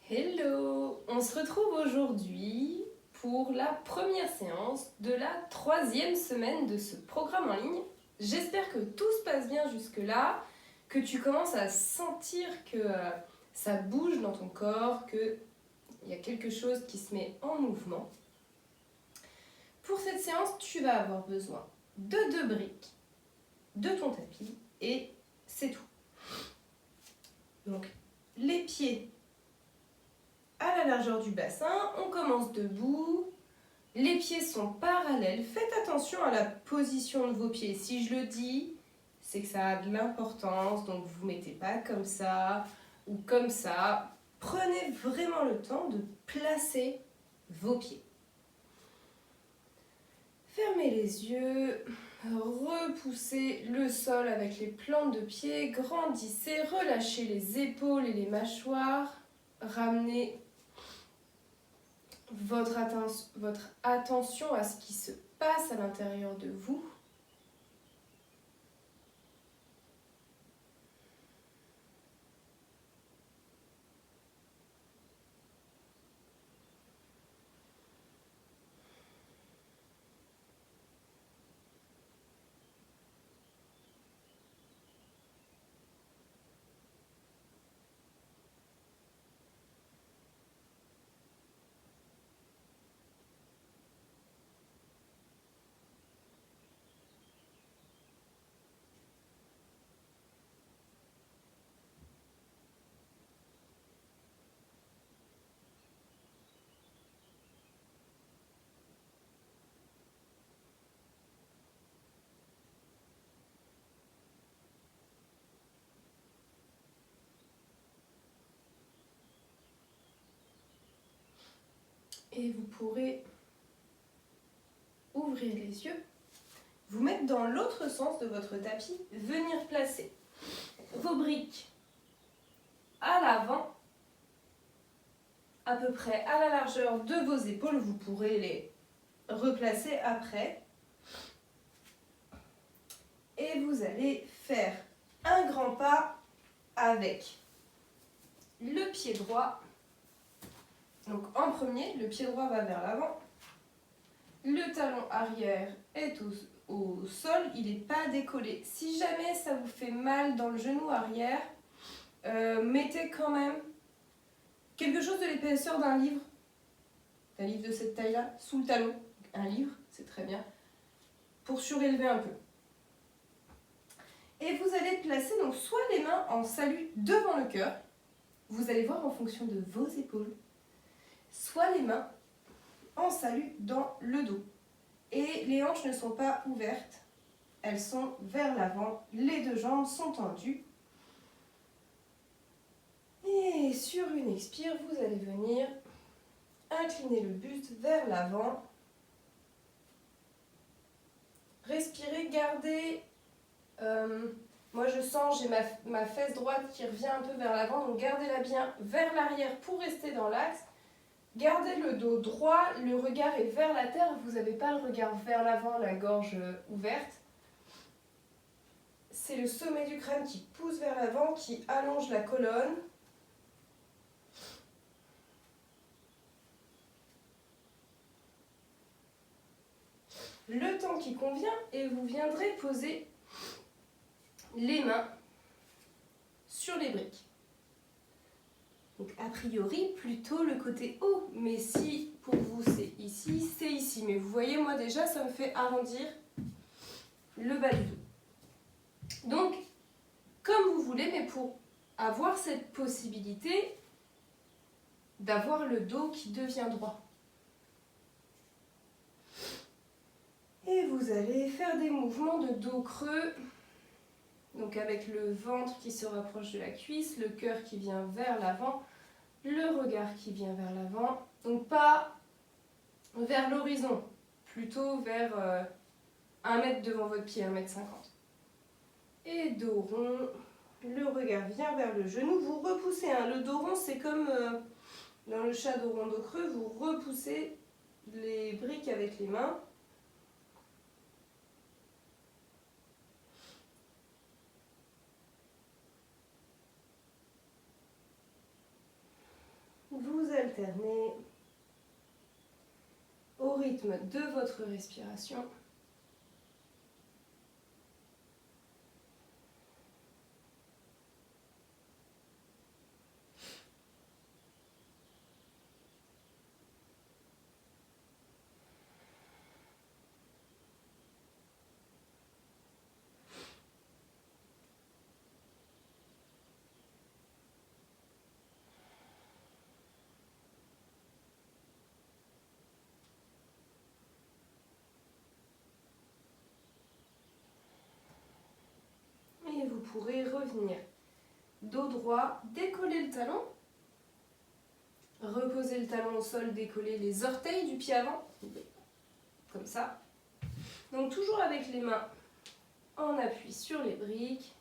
Hello! On se retrouve aujourd'hui pour la première séance de la 3e semaine de ce programme en ligne. J'espère que tout se passe bien jusque-là, que tu commences à sentir que ça bouge dans ton corps, qu'il y a quelque chose qui se met en mouvement. Pour cette séance, tu vas avoir besoin de 2 briques, de ton tapis et c'est tout. Donc, les pieds à la largeur du bassin, on commence debout, les pieds sont parallèles, faites attention à la position de vos pieds. Si je le dis, c'est que ça a de l'importance, donc vous ne mettez pas comme ça ou comme ça. Prenez vraiment le temps de placer vos pieds. Fermez les yeux, repoussez le sol avec les plantes de pied, grandissez, relâchez les épaules et les mâchoires, ramenez votre attention à ce qui se passe à l'intérieur de vous. Et vous pourrez ouvrir les yeux, vous mettre dans l'autre sens de votre tapis, venir placer vos briques à l'avant, à peu près à la largeur de vos épaules. Vous pourrez les replacer après. Et vous allez faire un grand pas avec le pied droit. Donc en premier, le pied droit va vers l'avant. Le talon arrière est au sol, il n'est pas décollé. Si jamais ça vous fait mal dans le genou arrière, mettez quand même quelque chose de l'épaisseur d'un livre de cette taille-là, sous le talon. Un livre, c'est très bien, pour surélever un peu. Et vous allez placer donc soit les mains en salut devant le cœur, vous allez voir en fonction de vos épaules, soit les mains en salut dans le dos. Et les hanches ne sont pas ouvertes, elles sont vers l'avant, les 2 jambes sont tendues. Et sur une expire, vous allez venir incliner le buste vers l'avant. Respirez, gardez, moi je sens, j'ai ma fesse droite qui revient un peu vers l'avant, donc gardez-la bien vers l'arrière pour rester dans l'axe. Gardez le dos droit, le regard est vers la terre, vous n'avez pas le regard vers l'avant, la gorge ouverte. C'est le sommet du crâne qui pousse vers l'avant, qui allonge la colonne. Le temps qui convient et vous viendrez poser les mains sur les briques. Donc a priori plutôt le côté haut, mais si pour vous c'est ici. Mais vous voyez, moi déjà ça me fait arrondir le bas du dos. Donc comme vous voulez, mais pour avoir cette possibilité d'avoir le dos qui devient droit. Et vous allez faire des mouvements de dos creux, donc avec le ventre qui se rapproche de la cuisse, le cœur qui vient vers l'avant, le regard qui vient vers l'avant, donc pas vers l'horizon, plutôt vers 1 mètre devant votre pied, 1,50 m. Et dos rond, le regard vient vers le genou, vous repoussez, le dos rond c'est comme dans le chat dos rond dos creux, vous repoussez les briques avec les mains. alterner au rythme de votre respiration. Et vous pourrez revenir dos droit, décoller le talon, reposer le talon au sol, décoller les orteils du pied avant, comme ça. Donc toujours avec les mains en appui sur les briques.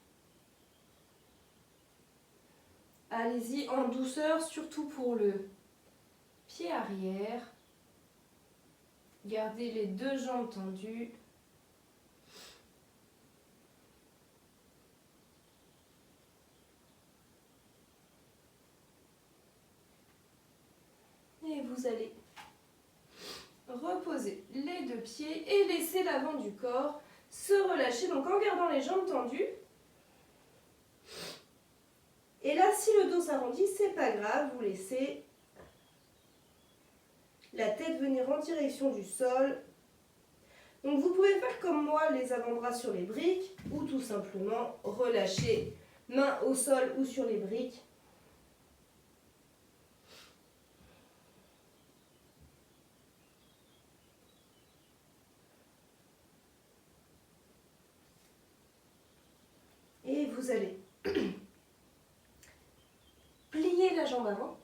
Allez-y en douceur, surtout pour le pied arrière. Gardez les deux jambes tendues. Et vous allez reposer les deux pieds et laisser l'avant du corps se relâcher, donc en gardant les jambes tendues. Et là, si le dos s'arrondit, c'est pas grave, vous laissez la tête venir en direction du sol. Donc vous pouvez faire comme moi, les avant-bras sur les briques, ou tout simplement relâcher main au sol ou sur les briques. Et vous allez plier la jambe avant,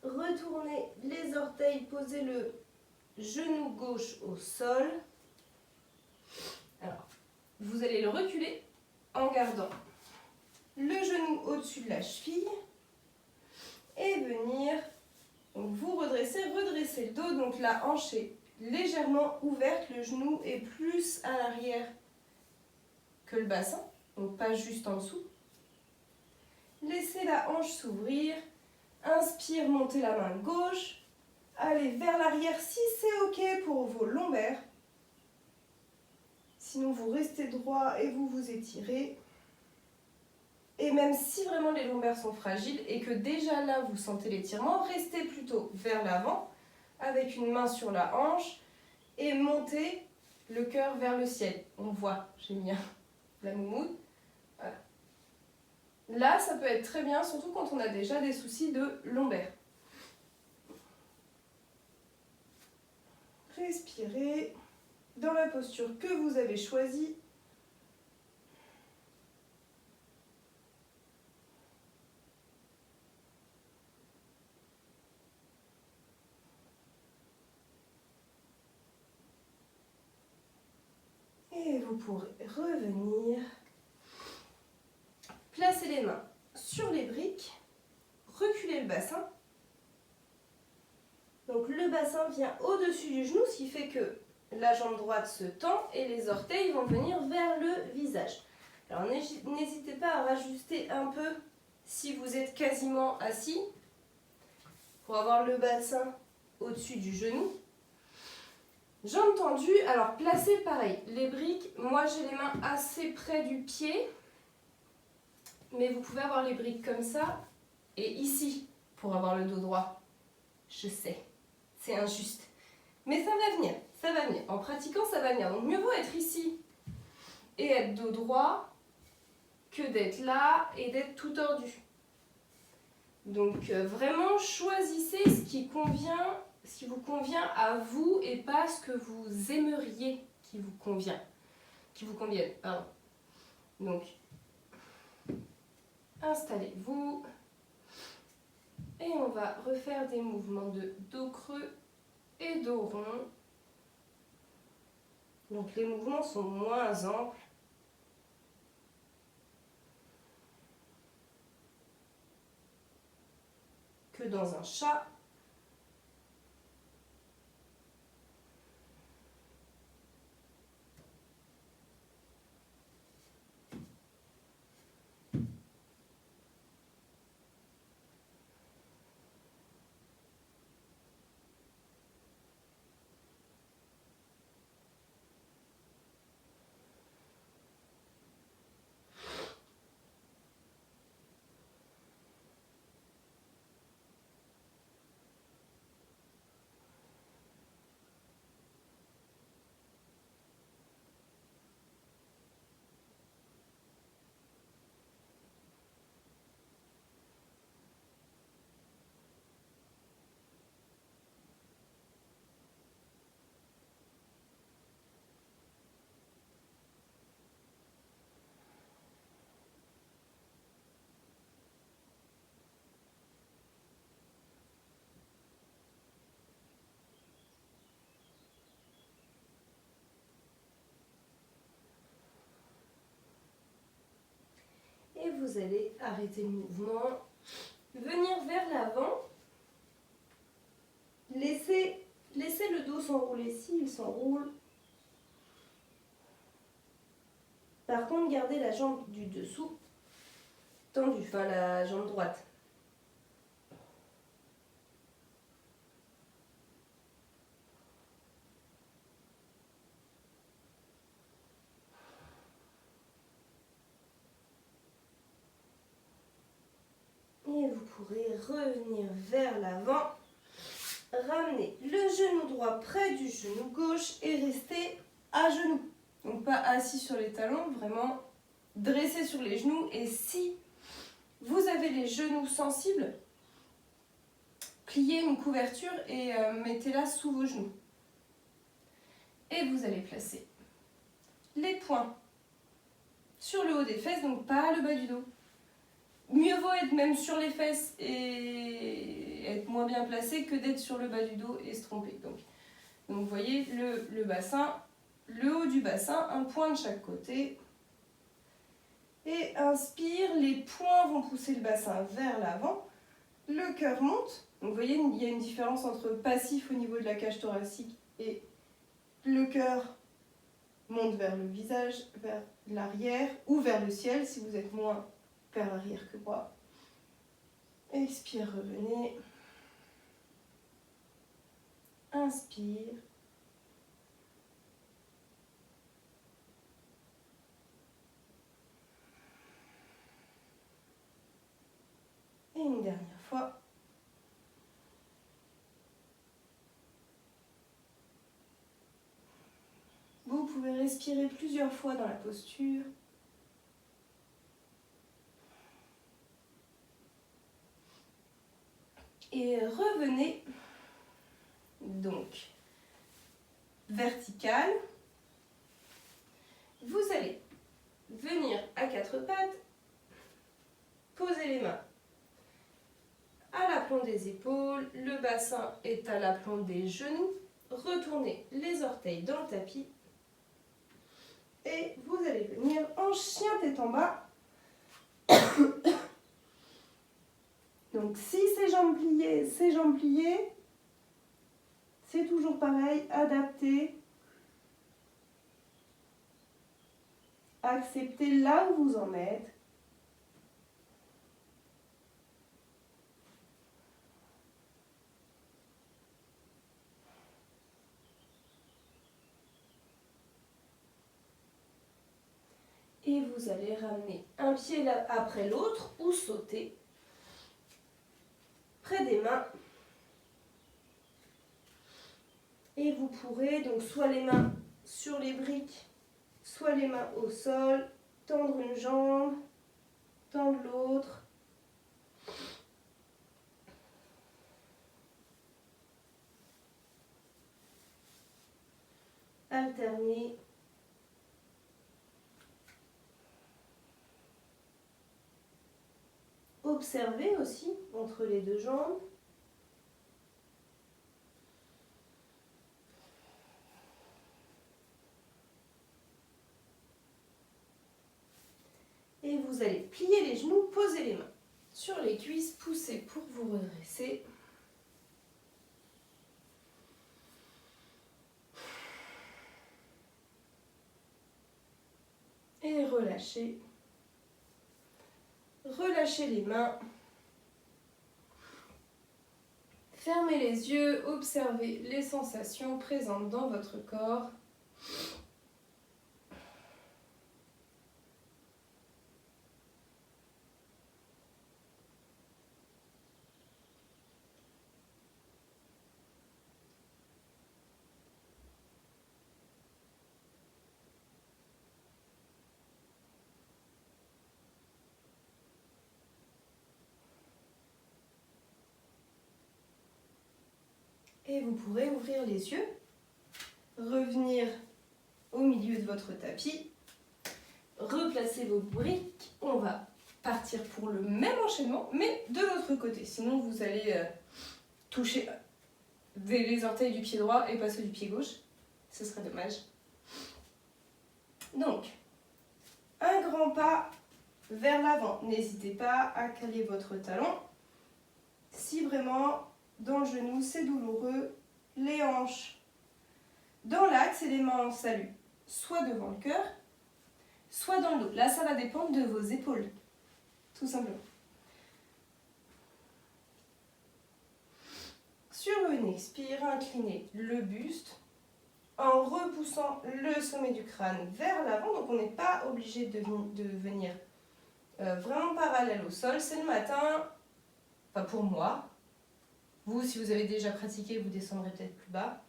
retourner les orteils, poser le genou gauche au sol. Alors, vous allez le reculer en gardant le genou au-dessus de la cheville et venir vous redresser le dos. Donc la hanche est légèrement ouverte, le genou est plus à l'arrière que le bassin, donc pas juste en dessous. Laissez la hanche s'ouvrir. Inspire, montez la main gauche. Allez vers l'arrière si c'est ok pour vos lombaires. Sinon, vous restez droit et vous vous étirez. Et même si vraiment les lombaires sont fragiles et que déjà là vous sentez l'étirement, restez plutôt vers l'avant avec une main sur la hanche et montez le cœur vers le ciel. On voit, j'ai mis la moumoute. Voilà. Là, ça peut être très bien, surtout quand on a déjà des soucis de lombaires. Respirez dans la posture que vous avez choisie. Et vous pourrez revenir. Placez les mains sur les briques. Reculez le bassin. Donc le bassin vient au-dessus du genou, ce qui fait que la jambe droite se tend et les orteils vont venir vers le visage. Alors n'hésitez pas à rajuster un peu si vous êtes quasiment assis pour avoir le bassin au-dessus du genou. Jambes tendues, alors placez pareil, les briques, moi j'ai les mains assez près du pied, mais vous pouvez avoir les briques comme ça et ici pour avoir le dos droit. Je sais, c'est injuste, mais ça va venir, ça va venir. En pratiquant, ça va venir. Donc mieux vaut être ici et être dos droit que d'être là et d'être tout tordu. Donc vraiment choisissez ce qui vous convient à vous et pas ce que vous aimeriez qui vous convienne. Pardon. Donc installez-vous et on va refaire des mouvements de dos creux et dos rond. Donc les mouvements sont moins amples. Que dans un chat. vous allez arrêter le mouvement, venir vers l'avant, laissez le dos s'enrouler s'il s'enroule. Par contre, gardez la jambe du dessous tendue, enfin la jambe droite. Et vous pourrez revenir vers l'avant, ramener le genou droit près du genou gauche et rester à genoux. Donc pas assis sur les talons, vraiment dressé sur les genoux. Et si vous avez les genoux sensibles, pliez une couverture et mettez-la sous vos genoux. Et vous allez placer les poings sur le haut des fesses, donc pas le bas du dos. Mieux vaut être même sur les fesses et être moins bien placé que d'être sur le bas du dos et se tromper. Donc vous voyez le bassin, le haut du bassin, un point de chaque côté. Et inspire, les poings vont pousser le bassin vers l'avant. Le cœur monte. Donc vous voyez, il y a une différence entre passif au niveau de la cage thoracique et le cœur monte vers le visage, vers l'arrière ou vers le ciel si vous êtes moins vers l'arrière que moi. Expire, revenez. Inspire. Et une dernière fois. Vous pouvez respirer plusieurs fois dans la posture. Et revenez donc vertical. Vous allez venir à quatre pattes, poser les mains à l'aplomb des épaules, le bassin est à l'aplomb des genoux, retournez les orteils dans le tapis et vous allez venir en chien tête en bas. Donc si ces jambes pliées, c'est toujours pareil, adaptez, acceptez là où vous en êtes. Et vous allez ramener un pied après l'autre ou sauter près des mains. Et vous pourrez donc soit les mains sur les briques, soit les mains au sol, tendre une jambe, tendre l'autre. Alterner. Observez aussi entre les deux jambes. Et vous allez plier les genoux, poser les mains sur les cuisses, pousser pour vous redresser. Et relâchez. Relâchez les mains. Fermez les yeux, observez les sensations présentes dans votre corps. Et vous pourrez ouvrir les yeux, revenir au milieu de votre tapis, replacer vos briques. On va partir pour le même enchaînement, mais de l'autre côté. Sinon, vous allez toucher les orteils du pied droit et pas ceux du pied gauche. Ce serait dommage. Donc, un grand pas vers l'avant. N'hésitez pas à caler votre talon. Si vraiment dans le genou c'est douloureux, les hanches dans l'axe et les mains en salut, soit devant le cœur, soit dans le dos. Là, ça va dépendre de vos épaules, tout simplement. Sur une expire, inclinez le buste en repoussant le sommet du crâne vers l'avant. Donc, on n'est pas obligé de venir vraiment parallèle au sol. C'est le matin, enfin pour moi. Vous, si vous avez déjà pratiqué, vous descendrez peut-être plus bas.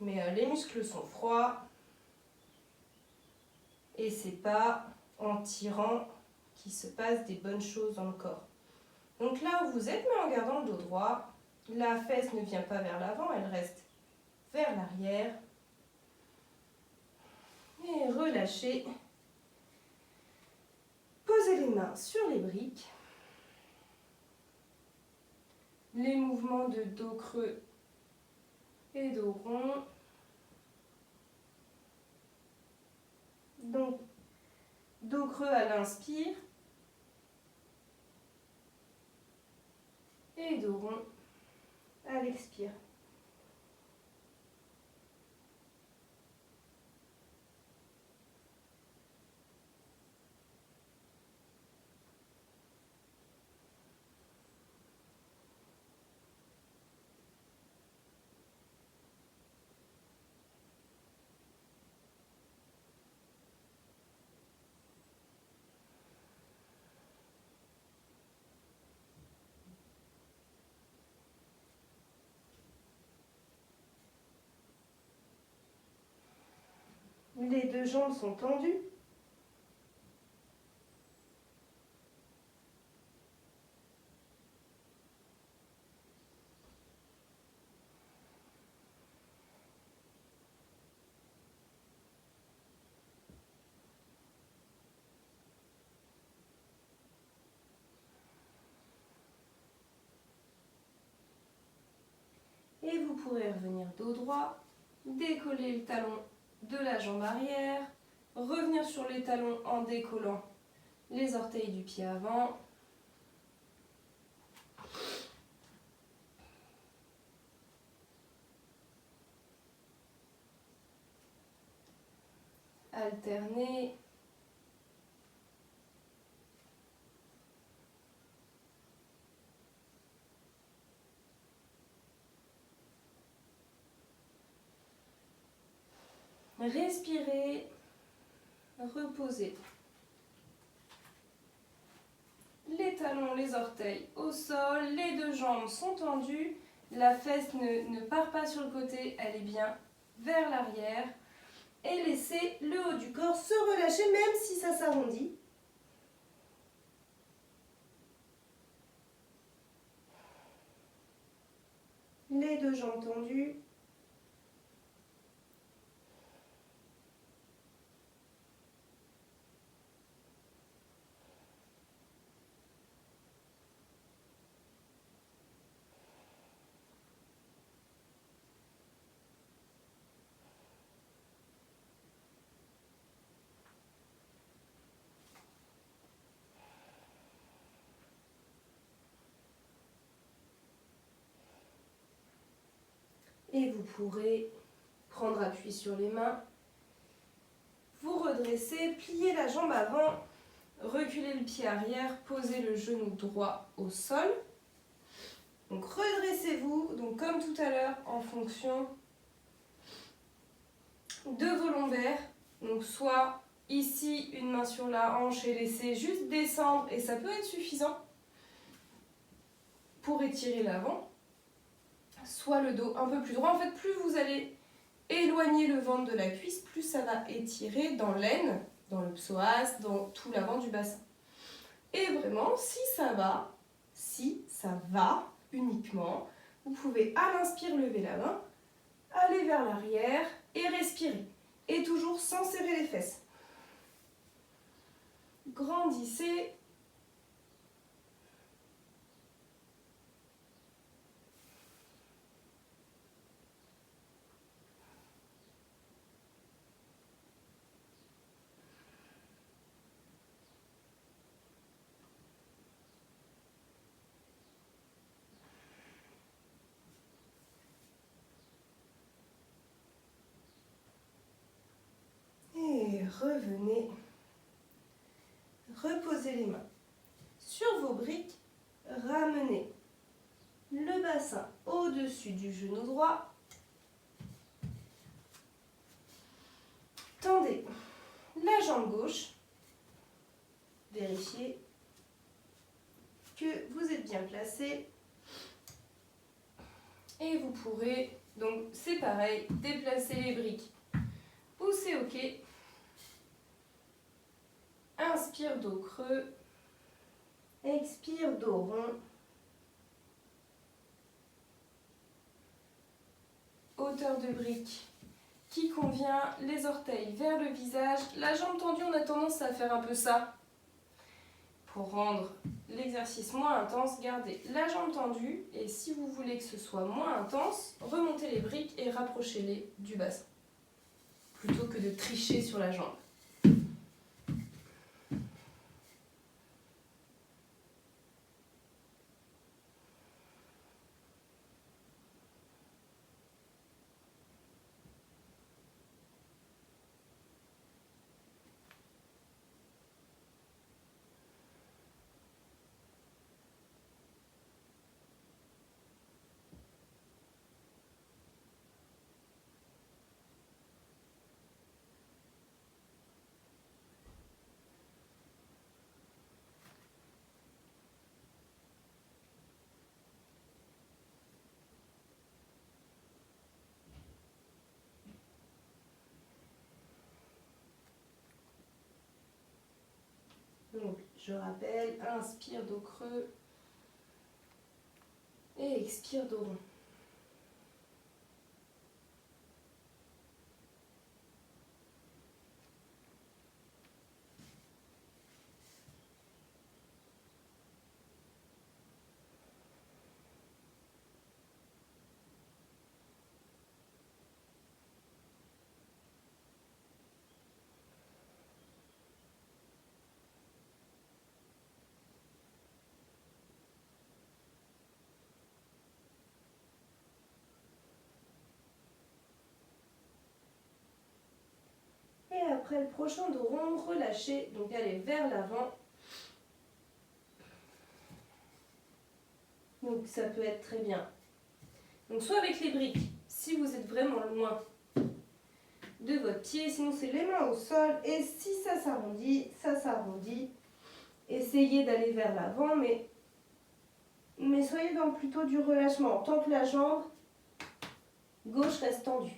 Mais les muscles sont froids. Et c'est pas en tirant qu'il se passe des bonnes choses dans le corps. Donc là où vous êtes, mais en gardant le dos droit, la fesse ne vient pas vers l'avant, elle reste vers l'arrière. Et relâchez. Posez les mains sur les briques. Les mouvements de dos creux et dos rond. Donc, dos creux à l'inspire. Et dos rond à l'expire. Les deux jambes sont tendues. Et vous pourrez revenir dos droit, décoller le talon de la jambe arrière, revenir sur les talons en décollant les orteils du pied avant. Alterner. Respirez, reposez. Les talons, les orteils au sol, les deux jambes sont tendues, la fesse ne part pas sur le côté, elle est bien vers l'arrière. Et laissez le haut du corps se relâcher même si ça s'arrondit. Les deux jambes tendues. Et vous pourrez prendre appui sur les mains, vous redresser, plier la jambe avant, reculer le pied arrière, poser le genou droit au sol. Donc redressez-vous, donc comme tout à l'heure, en fonction de vos lombaires. Donc soit ici, une main sur la hanche et laissez juste descendre, et ça peut être suffisant pour étirer l'avant. Soit le dos un peu plus droit. En fait, plus vous allez éloigner le ventre de la cuisse, plus ça va étirer dans l'aine, dans le psoas, dans tout l'avant du bassin. Et vraiment, si ça va uniquement, vous pouvez à l'inspire lever la main, aller vers l'arrière et respirer. Et toujours sans serrer les fesses. Grandissez. revenez. Reposez les mains sur vos briques. Ramenez le bassin au-dessus du genou droit. Tendez la jambe gauche. Vérifiez que vous êtes bien placé. Et vous pourrez, donc c'est pareil, déplacer les briques où c'est ok. Inspire, dos creux. Expire, dos rond. Hauteur de brique qui convient, les orteils vers le visage. La jambe tendue, on a tendance à faire un peu ça. Pour rendre l'exercice moins intense, gardez la jambe tendue. Et si vous voulez que ce soit moins intense, remontez les briques et rapprochez-les du bassin. Plutôt que de tricher sur la jambe. Donc, je rappelle, inspire, dos creux. Et expire, dos rond. Et après le prochain dos rond, relâchez, donc allez vers l'avant. Donc ça peut être très bien. Donc soit avec les briques, si vous êtes vraiment loin de votre pied, sinon c'est les mains au sol. Et si ça s'arrondit, ça s'arrondit. Essayez d'aller vers l'avant, mais soyez dans plutôt du relâchement. Tant que la jambe gauche reste tendue.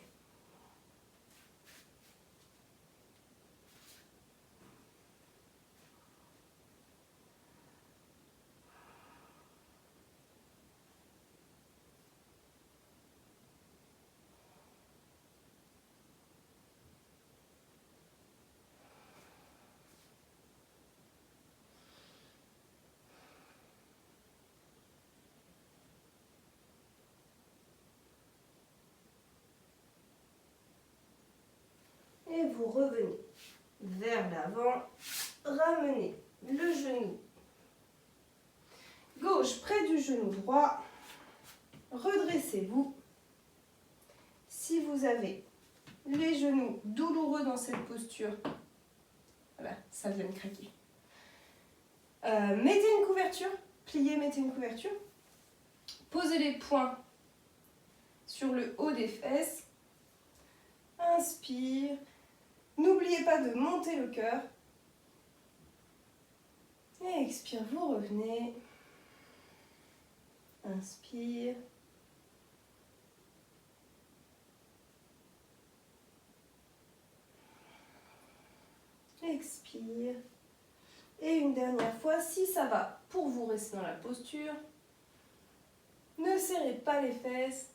Et vous revenez vers l'avant, ramenez le genou gauche près du genou droit, redressez-vous. Si vous avez les genoux douloureux dans cette posture, voilà, ça vient de craquer. Mettez une couverture, pliez, mettez une couverture. Posez les poings sur le haut des fesses. Inspire. N'oubliez pas de monter le cœur. Et expire, vous revenez. Inspire. Expire. Et une dernière fois, si ça va pour vous rester dans la posture, ne serrez pas les fesses.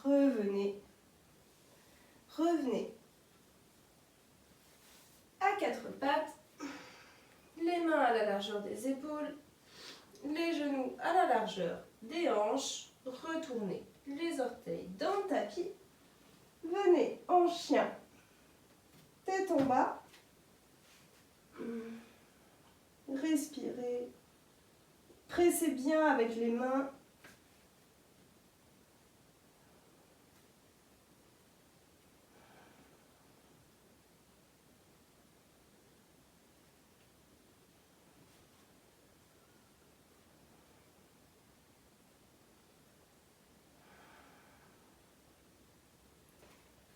Revenez. Revenez à quatre pattes, les mains à la largeur des épaules, les genoux à la largeur des hanches. Retournez les orteils dans le tapis. Venez en chien tête en bas. Respirez. Pressez bien avec les mains.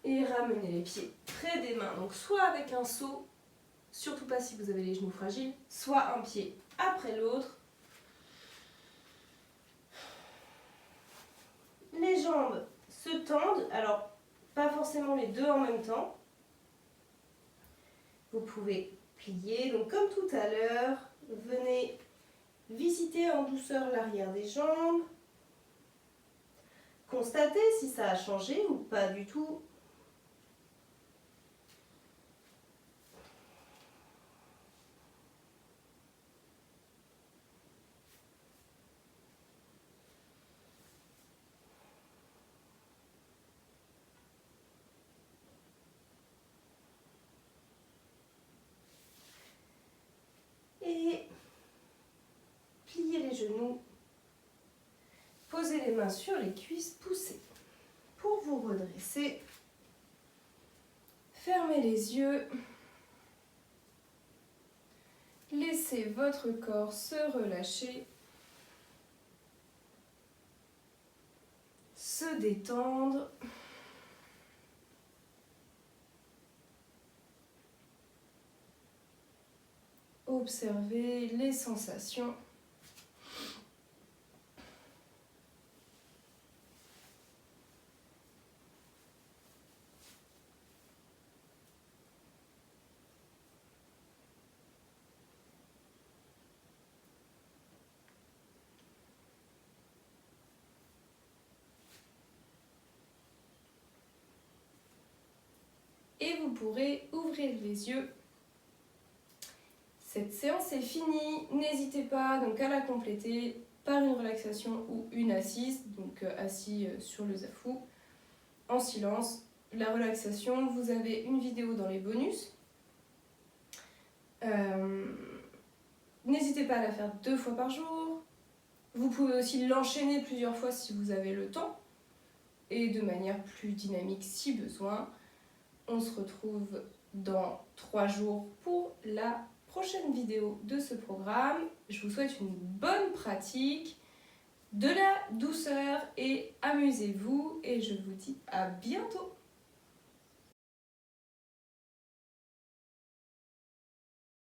Et ramenez les pieds près des mains, donc soit avec un saut, surtout pas si vous avez les genoux fragiles, soit un pied après l'autre. Les jambes se tendent, alors pas forcément les deux en même temps. Vous pouvez plier, donc comme tout à l'heure, venez visiter en douceur l'arrière des jambes. Constatez si ça a changé ou pas du tout. Et pliez les genoux. Posez les mains sur les cuisses, poussez. Pour vous redresser, fermez les yeux. Laissez votre corps se relâcher, se détendre. Observez les sensations. Et vous pourrez ouvrir les yeux. Cette séance est finie. N'hésitez pas donc à la compléter par une relaxation ou une assise, donc assis sur le zafou, en silence. La relaxation, vous avez une vidéo dans les bonus. N'hésitez pas à la faire 2 fois par jour. Vous pouvez aussi l'enchaîner plusieurs fois si vous avez le temps et de manière plus dynamique si besoin. On se retrouve dans 3 jours pour la prochaine vidéo de ce programme. Je vous souhaite une bonne pratique, de la douceur et amusez-vous et je vous dis à bientôt.